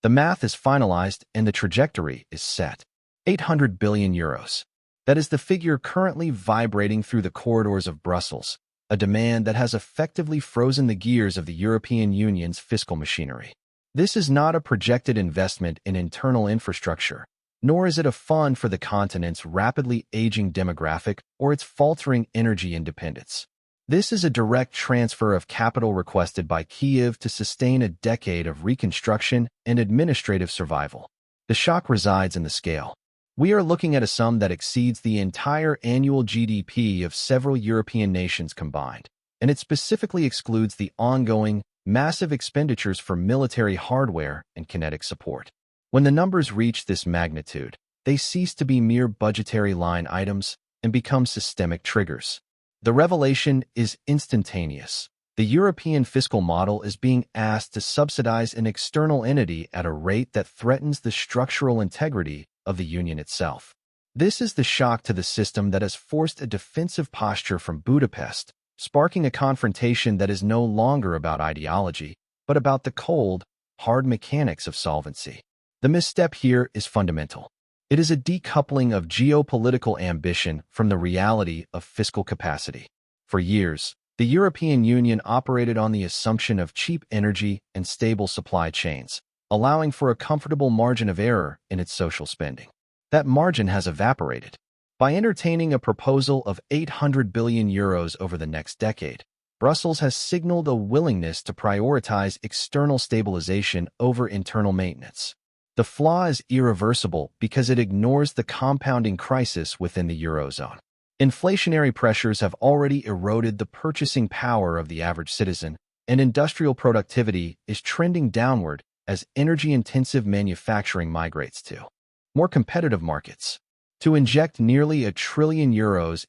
The math is finalized and the trajectory is set. 800 billion euros. That is the figure currently vibrating through the corridors of Brussels, a demand that has effectively frozen the gears of the European Union's fiscal machinery. This is not a projected investment in internal infrastructure, nor is it a fund for the continent's rapidly aging demographic or its faltering energy independence. This is a direct transfer of capital requested by Kyiv to sustain a decade of reconstruction and administrative survival. The shock resides in the scale. We are looking at a sum that exceeds the entire annual GDP of several European nations combined, and it specifically excludes the ongoing, massive expenditures for military hardware and kinetic support. When the numbers reach this magnitude, they cease to be mere budgetary line items and become systemic triggers. The revelation is instantaneous. The European fiscal model is being asked to subsidize an external entity at a rate that threatens the structural integrity of the Union itself. This is the shock to the system that has forced a defensive posture from Budapest, sparking a confrontation that is no longer about ideology, but about the cold, hard mechanics of solvency. The misstep here is fundamental. It is a decoupling of geopolitical ambition from the reality of fiscal capacity. For years, the European Union operated on the assumption of cheap energy and stable supply chains, allowing for a comfortable margin of error in its social spending. That margin has evaporated. By entertaining a proposal of 800 billion euros over the next decade, Brussels has signaled a willingness to prioritize external stabilization over internal maintenance. The flaw is irreversible because it ignores the compounding crisis within the Eurozone. Inflationary pressures have already eroded the purchasing power of the average citizen, and industrial productivity is trending downward as energy-intensive manufacturing migrates to more competitive markets. To inject nearly €1 trillion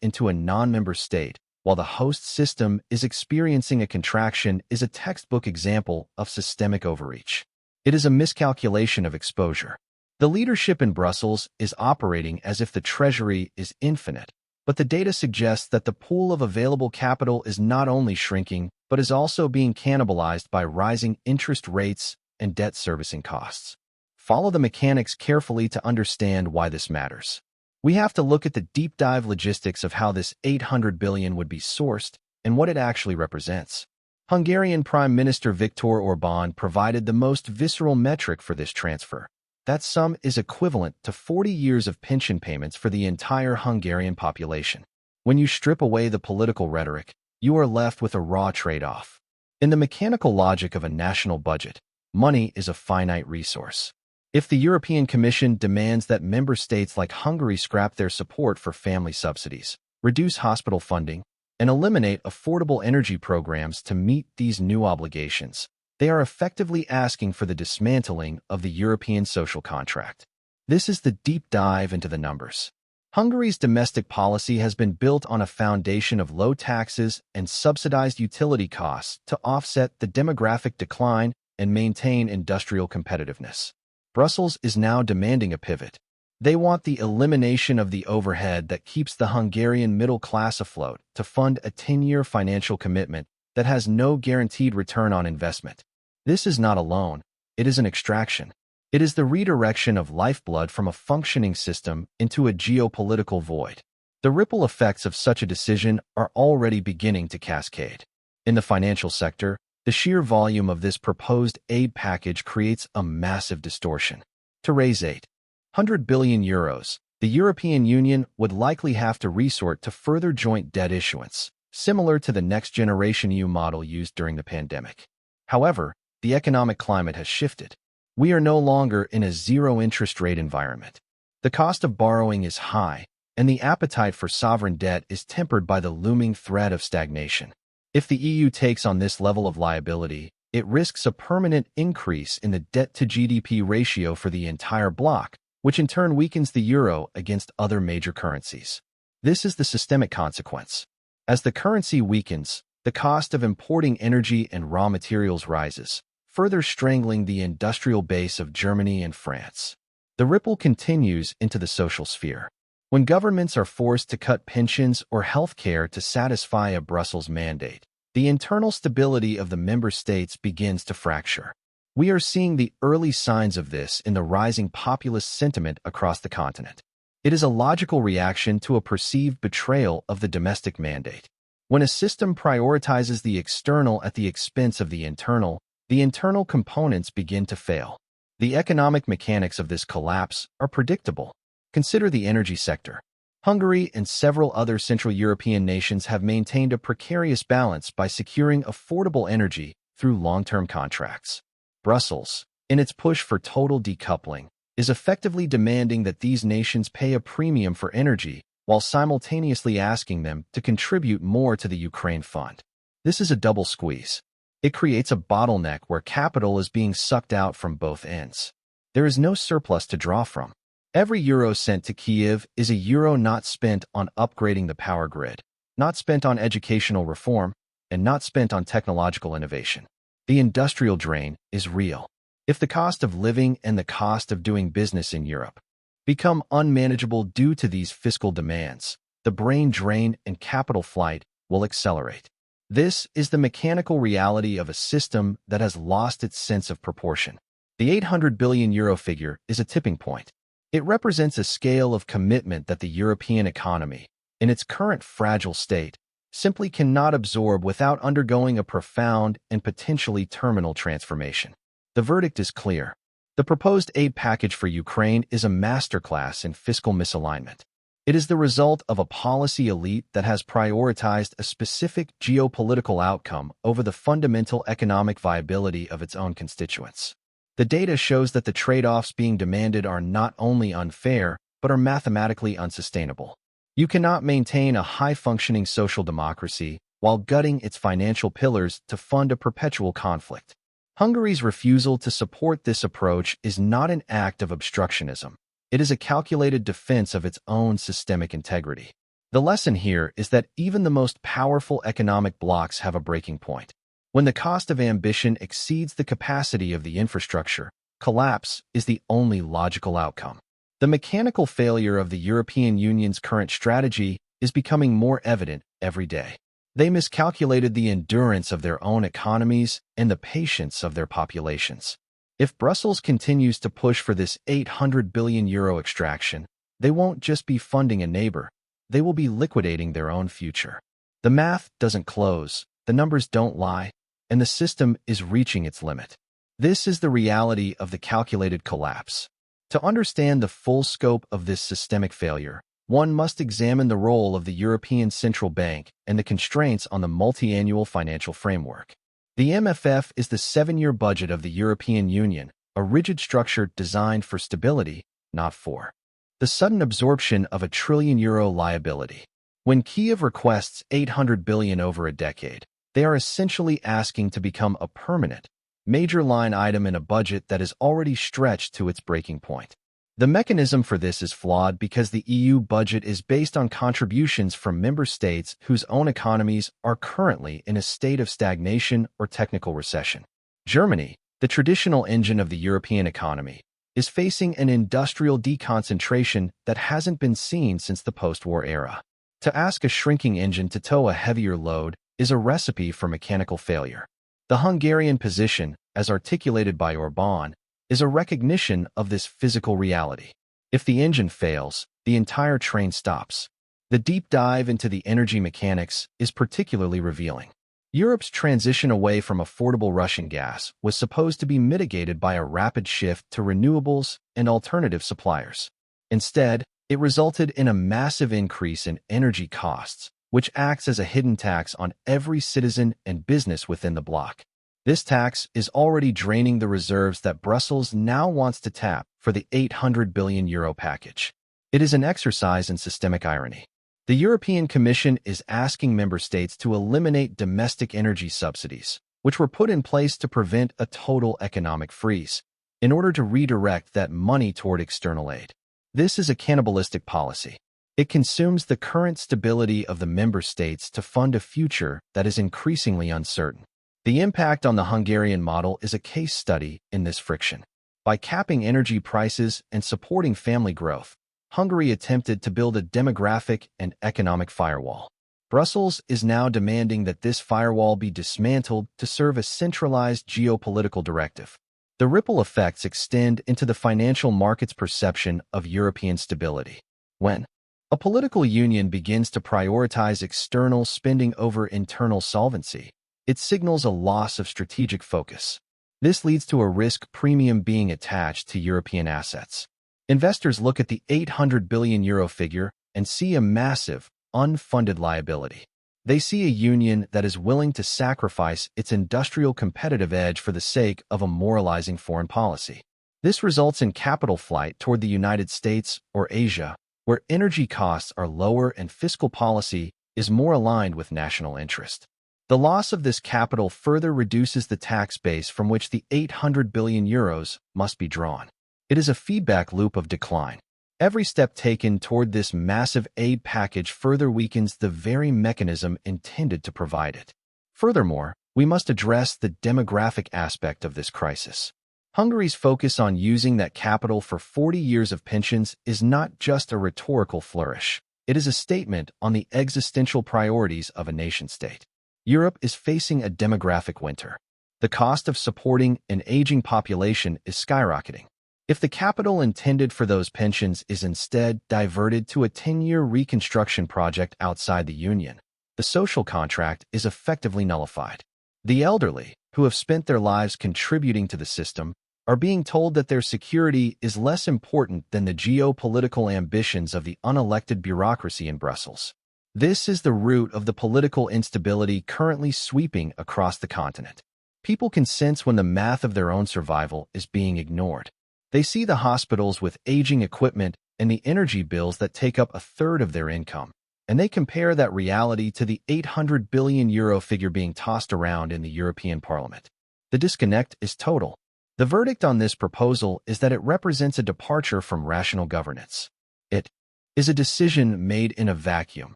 into a non-member state while the host system is experiencing a contraction is a textbook example of systemic overreach. It is a miscalculation of exposure. The leadership in Brussels is operating as if the treasury is infinite, but the data suggests that the pool of available capital is not only shrinking, but is also being cannibalized by rising interest rates and debt servicing costs. Follow the mechanics carefully to understand why this matters. We have to look at the deep dive logistics of how this 800 billion would be sourced and what it actually represents. Hungarian Prime Minister Viktor Orbán provided the most visceral metric for this transfer. That sum is equivalent to 40 years of pension payments for the entire Hungarian population. When you strip away the political rhetoric, you are left with a raw trade-off. In the mechanical logic of a national budget, money is a finite resource. If the European Commission demands that member states like Hungary scrap their support for family subsidies, reduce hospital funding, and eliminate affordable energy programs to meet these new obligations, they are effectively asking for the dismantling of the European social contract. This is the deep dive into the numbers. Hungary's domestic policy has been built on a foundation of low taxes and subsidized utility costs to offset the demographic decline and maintain industrial competitiveness. Brussels is now demanding a pivot. They want the elimination of the overhead that keeps the Hungarian middle class afloat to fund a 10-year financial commitment that has no guaranteed return on investment. This is not a loan, it is an extraction. It is the redirection of lifeblood from a functioning system into a geopolitical void. The ripple effects of such a decision are already beginning to cascade. In the financial sector, the sheer volume of this proposed aid package creates a massive distortion. To raise 800 billion euros, the European Union would likely have to resort to further joint debt issuance, similar to the next-generation EU model used during the pandemic. However, the economic climate has shifted. We are no longer in a zero-interest rate environment. The cost of borrowing is high, and the appetite for sovereign debt is tempered by the looming threat of stagnation. If the EU takes on this level of liability, it risks a permanent increase in the debt-to-GDP ratio for the entire bloc, which in turn weakens the euro against other major currencies. This is the systemic consequence. As the currency weakens, the cost of importing energy and raw materials rises, further strangling the industrial base of Germany and France. The ripple continues into the social sphere. When governments are forced to cut pensions or health care to satisfy a Brussels mandate, the internal stability of the member states begins to fracture. We are seeing the early signs of this in the rising populist sentiment across the continent. It is a logical reaction to a perceived betrayal of the domestic mandate. When a system prioritizes the external at the expense of the internal components begin to fail. The economic mechanics of this collapse are predictable. Consider the energy sector. Hungary and several other Central European nations have maintained a precarious balance by securing affordable energy through long-term contracts. Brussels, in its push for total decoupling, is effectively demanding that these nations pay a premium for energy while simultaneously asking them to contribute more to the Ukraine fund. This is a double squeeze. It creates a bottleneck where capital is being sucked out from both ends. There is no surplus to draw from. Every euro sent to Kyiv is a euro not spent on upgrading the power grid, not spent on educational reform, and not spent on technological innovation. The industrial drain is real. If the cost of living and the cost of doing business in Europe become unmanageable due to these fiscal demands, the brain drain and capital flight will accelerate. This is the mechanical reality of a system that has lost its sense of proportion. The 800 billion euro figure is a tipping point. It represents a scale of commitment that the European economy, in its current fragile state, simply cannot absorb without undergoing a profound and potentially terminal transformation. The verdict is clear. The proposed aid package for Ukraine is a masterclass in fiscal misalignment. It is the result of a policy elite that has prioritized a specific geopolitical outcome over the fundamental economic viability of its own constituents. The data shows that the trade-offs being demanded are not only unfair, but are mathematically unsustainable. You cannot maintain a high-functioning social democracy while gutting its financial pillars to fund a perpetual conflict. Hungary's refusal to support this approach is not an act of obstructionism. It is a calculated defense of its own systemic integrity. The lesson here is that even the most powerful economic blocs have a breaking point. When the cost of ambition exceeds the capacity of the infrastructure, collapse is the only logical outcome. The mechanical failure of the European Union's current strategy is becoming more evident every day. They miscalculated the endurance of their own economies and the patience of their populations. If Brussels continues to push for this 800 billion euro extraction, they won't just be funding a neighbor, they will be liquidating their own future. The math doesn't close, the numbers don't lie, and the system is reaching its limit. This is the reality of the calculated collapse. To understand the full scope of this systemic failure, one must examine the role of the European Central Bank and the constraints on the multi-annual financial framework. The MFF is the 7-year budget of the European Union, a rigid structure designed for stability, not for the sudden absorption of a €1 trillion liability. When Kyiv requests 800 billion over a decade, they are essentially asking to become a permanent, major line item in a budget that is already stretched to its breaking point. The mechanism for this is flawed because the EU budget is based on contributions from member states whose own economies are currently in a state of stagnation or technical recession. Germany, the traditional engine of the European economy, is facing an industrial deconcentration that hasn't been seen since the post-war era. To ask a shrinking engine to tow a heavier load is a recipe for mechanical failure. The Hungarian position, as articulated by Orbán, is a recognition of this physical reality. If the engine fails, the entire train stops. The deep dive into the energy mechanics is particularly revealing. Europe's transition away from affordable Russian gas was supposed to be mitigated by a rapid shift to renewables and alternative suppliers. Instead, it resulted in a massive increase in energy costs, which acts as a hidden tax on every citizen and business within the bloc. This tax is already draining the reserves that Brussels now wants to tap for the 800 billion euro package. It is an exercise in systemic irony. The European Commission is asking member states to eliminate domestic energy subsidies, which were put in place to prevent a total economic freeze, in order to redirect that money toward external aid. This is a cannibalistic policy. It consumes the current stability of the member states to fund a future that is increasingly uncertain. The impact on the Hungarian model is a case study in this friction. By capping energy prices and supporting family growth, Hungary attempted to build a demographic and economic firewall. Brussels is now demanding that this firewall be dismantled to serve a centralized geopolitical directive. The ripple effects extend into the financial market's perception of European stability. When a political union begins to prioritize external spending over internal solvency, it signals a loss of strategic focus. This leads to a risk premium being attached to European assets. Investors look at the €800 billion figure and see a massive, unfunded liability. They see a union that is willing to sacrifice its industrial competitive edge for the sake of a moralizing foreign policy. This results in capital flight toward the United States or Asia, where energy costs are lower and fiscal policy is more aligned with national interest. The loss of this capital further reduces the tax base from which the €800 billion must be drawn. It is a feedback loop of decline. Every step taken toward this massive aid package further weakens the very mechanism intended to provide it. Furthermore, we must address the demographic aspect of this crisis. Hungary's focus on using that capital for 40 years of pensions is not just a rhetorical flourish. It is a statement on the existential priorities of a nation-state. Europe is facing a demographic winter. The cost of supporting an aging population is skyrocketing. If the capital intended for those pensions is instead diverted to a 10-year reconstruction project outside the Union, the social contract is effectively nullified. The elderly, who have spent their lives contributing to the system, are being told that their security is less important than the geopolitical ambitions of the unelected bureaucracy in Brussels. This is the root of the political instability currently sweeping across the continent. People can sense when the math of their own survival is being ignored. They see the hospitals with aging equipment and the energy bills that take up a third of their income, and they compare that reality to the €800 billion figure being tossed around in the European Parliament. The disconnect is total. The verdict on this proposal is that it represents a departure from rational governance. It is a decision made in a vacuum,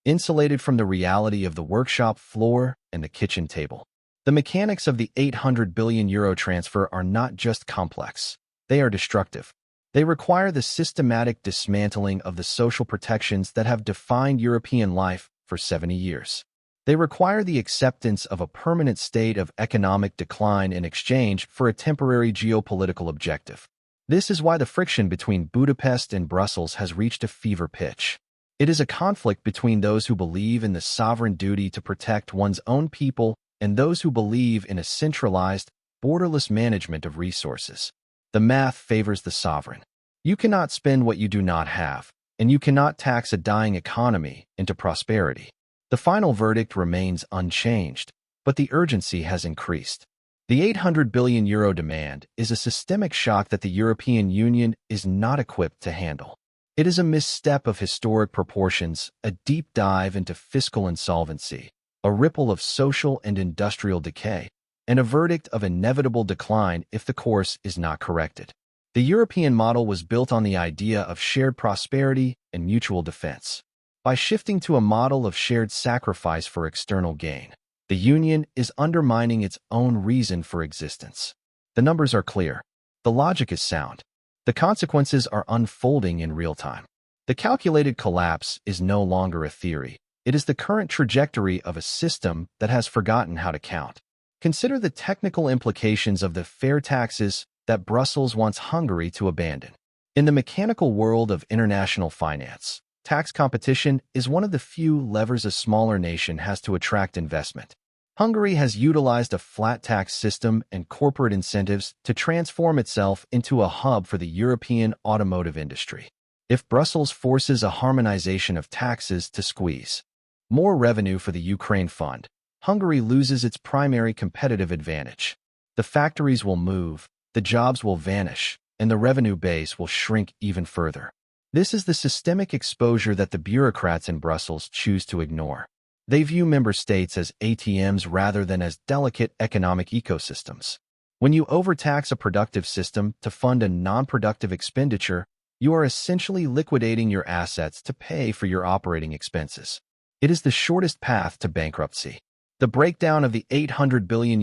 insulated from the reality of the workshop floor and the kitchen table. The mechanics of the €800 billion transfer are not just complex. They are destructive. They require the systematic dismantling of the social protections that have defined European life for 70 years. They require the acceptance of a permanent state of economic decline in exchange for a temporary geopolitical objective. This is why the friction between Budapest and Brussels has reached a fever pitch. It is a conflict between those who believe in the sovereign duty to protect one's own people and those who believe in a centralized, borderless management of resources. The math favors the sovereign. You cannot spend what you do not have, and you cannot tax a dying economy into prosperity. The final verdict remains unchanged, but the urgency has increased. The €800 billion demand is a systemic shock that the European Union is not equipped to handle. It is a misstep of historic proportions, a deep dive into fiscal insolvency, a ripple of social and industrial decay, and a verdict of inevitable decline if the course is not corrected. The European model was built on the idea of shared prosperity and mutual defense. By shifting to a model of shared sacrifice for external gain, the Union is undermining its own reason for existence. The numbers are clear. The logic is sound. The consequences are unfolding in real time. The calculated collapse is no longer a theory. It is the current trajectory of a system that has forgotten how to count. Consider the technical implications of the fair taxes that Brussels wants Hungary to abandon. In the mechanical world of international finance, tax competition is one of the few levers a smaller nation has to attract investment. Hungary has utilized a flat tax system and corporate incentives to transform itself into a hub for the European automotive industry. If Brussels forces a harmonization of taxes to squeeze more revenue for the Ukraine fund, Hungary loses its primary competitive advantage. The factories will move, the jobs will vanish, and the revenue base will shrink even further. This is the systemic exposure that the bureaucrats in Brussels choose to ignore. They view member states as ATMs rather than as delicate economic ecosystems. When you overtax a productive system to fund a non-productive expenditure, you are essentially liquidating your assets to pay for your operating expenses. It is the shortest path to bankruptcy. The breakdown of the €800 billion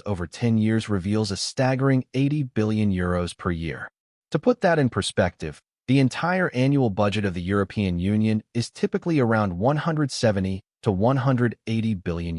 over 10 years reveals a staggering €80 billion per year. To put that in perspective, the entire annual budget of the European Union is typically around €170 to €180 billion.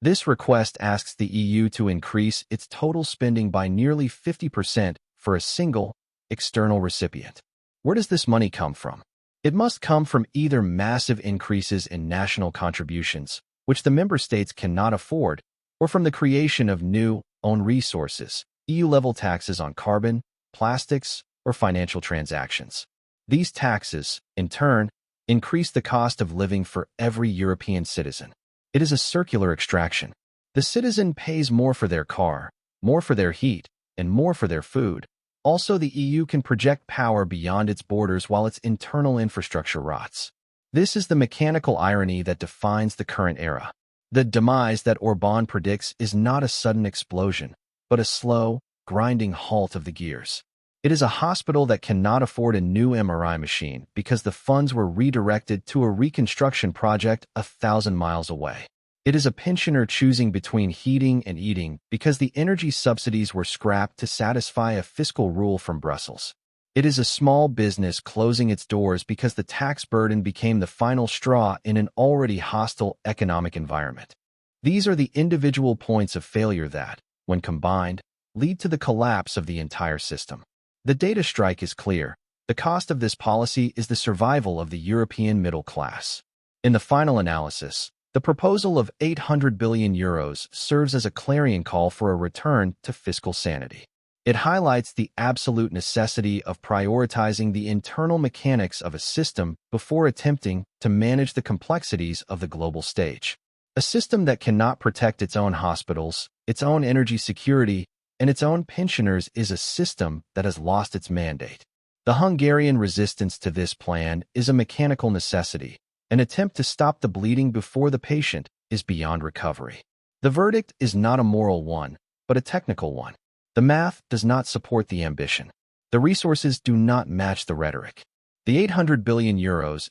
This request asks the EU to increase its total spending by nearly 50% for a single, external recipient. Where does this money come from? It must come from either massive increases in national contributions, which the member states cannot afford, or from the creation of new, own resources, EU-level taxes on carbon, plastics, or financial transactions. These taxes, in turn, increase the cost of living for every European citizen. It is a circular extraction. The citizen pays more for their car, more for their heat, and more for their food. Also, the EU can project power beyond its borders while its internal infrastructure rots. This is the mechanical irony that defines the current era. The demise that Orbán predicts is not a sudden explosion, but a slow, grinding halt of the gears. It is a hospital that cannot afford a new MRI machine because the funds were redirected to a reconstruction project 1,000 miles away. It is a pensioner choosing between heating and eating because the energy subsidies were scrapped to satisfy a fiscal rule from Brussels. It is a small business closing its doors because the tax burden became the final straw in an already hostile economic environment. These are the individual points of failure that, when combined, lead to the collapse of the entire system. The data strike is clear. The cost of this policy is the survival of the European middle class. In the final analysis, the proposal of €800 billion serves as a clarion call for a return to fiscal sanity. It highlights the absolute necessity of prioritizing the internal mechanics of a system before attempting to manage the complexities of the global stage. A system that cannot protect its own hospitals, its own energy security, and its own pensioners is a system that has lost its mandate. The Hungarian resistance to this plan is a mechanical necessity. An attempt to stop the bleeding before the patient is beyond recovery. The verdict is not a moral one, but a technical one. The math does not support the ambition. The resources do not match the rhetoric. The €800 billion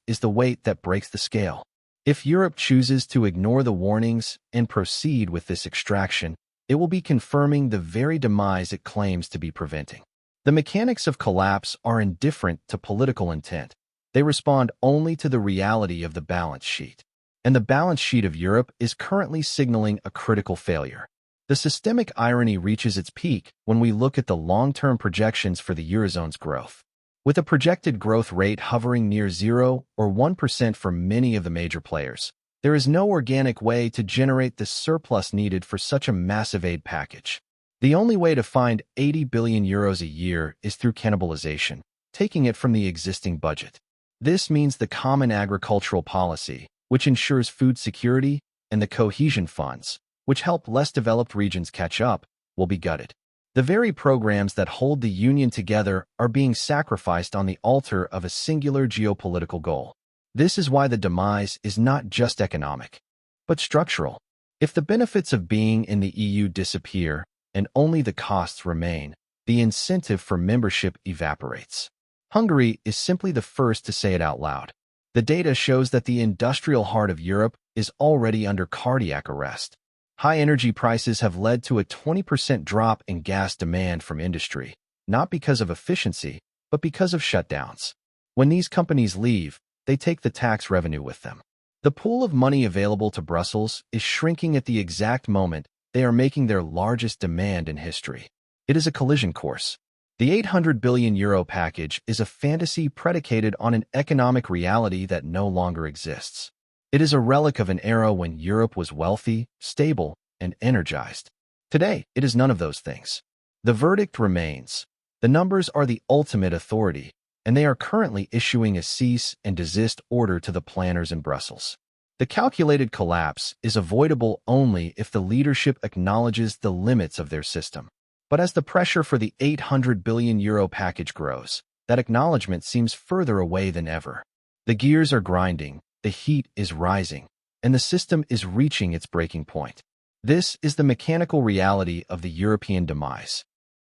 is the weight that breaks the scale. If Europe chooses to ignore the warnings and proceed with this extraction, it will be confirming the very demise it claims to be preventing. The mechanics of collapse are indifferent to political intent. They respond only to the reality of the balance sheet. And the balance sheet of Europe is currently signaling a critical failure. The systemic irony reaches its peak when we look at the long-term projections for the Eurozone's growth. With a projected growth rate hovering near 0 or 1% for many of the major players, there is no organic way to generate the surplus needed for such a massive aid package. The only way to find €80 billion a year is through cannibalization, taking it from the existing budget. This means the Common Agricultural Policy, which ensures food security, and the cohesion funds, which help less developed regions catch up, will be gutted. The very programs that hold the Union together are being sacrificed on the altar of a singular geopolitical goal. This is why the demise is not just economic, but structural. If the benefits of being in the EU disappear and only the costs remain, the incentive for membership evaporates. Hungary is simply the first to say it out loud. The data shows that the industrial heart of Europe is already under cardiac arrest. High energy prices have led to a 20% drop in gas demand from industry, not because of efficiency, but because of shutdowns. When these companies leave, they take the tax revenue with them. The pool of money available to Brussels is shrinking at the exact moment they are making their largest demand in history. It is a collision course. The €800 billion package is a fantasy predicated on an economic reality that no longer exists. It is a relic of an era when Europe was wealthy, stable, and energized. Today, it is none of those things. The verdict remains. The numbers are the ultimate authority, and they are currently issuing a cease and desist order to the planners in Brussels. The calculated collapse is avoidable only if the leadership acknowledges the limits of their system. But as the pressure for the €800 billion package grows, that acknowledgement seems further away than ever. The gears are grinding, the heat is rising, and the system is reaching its breaking point. This is the mechanical reality of the European demise.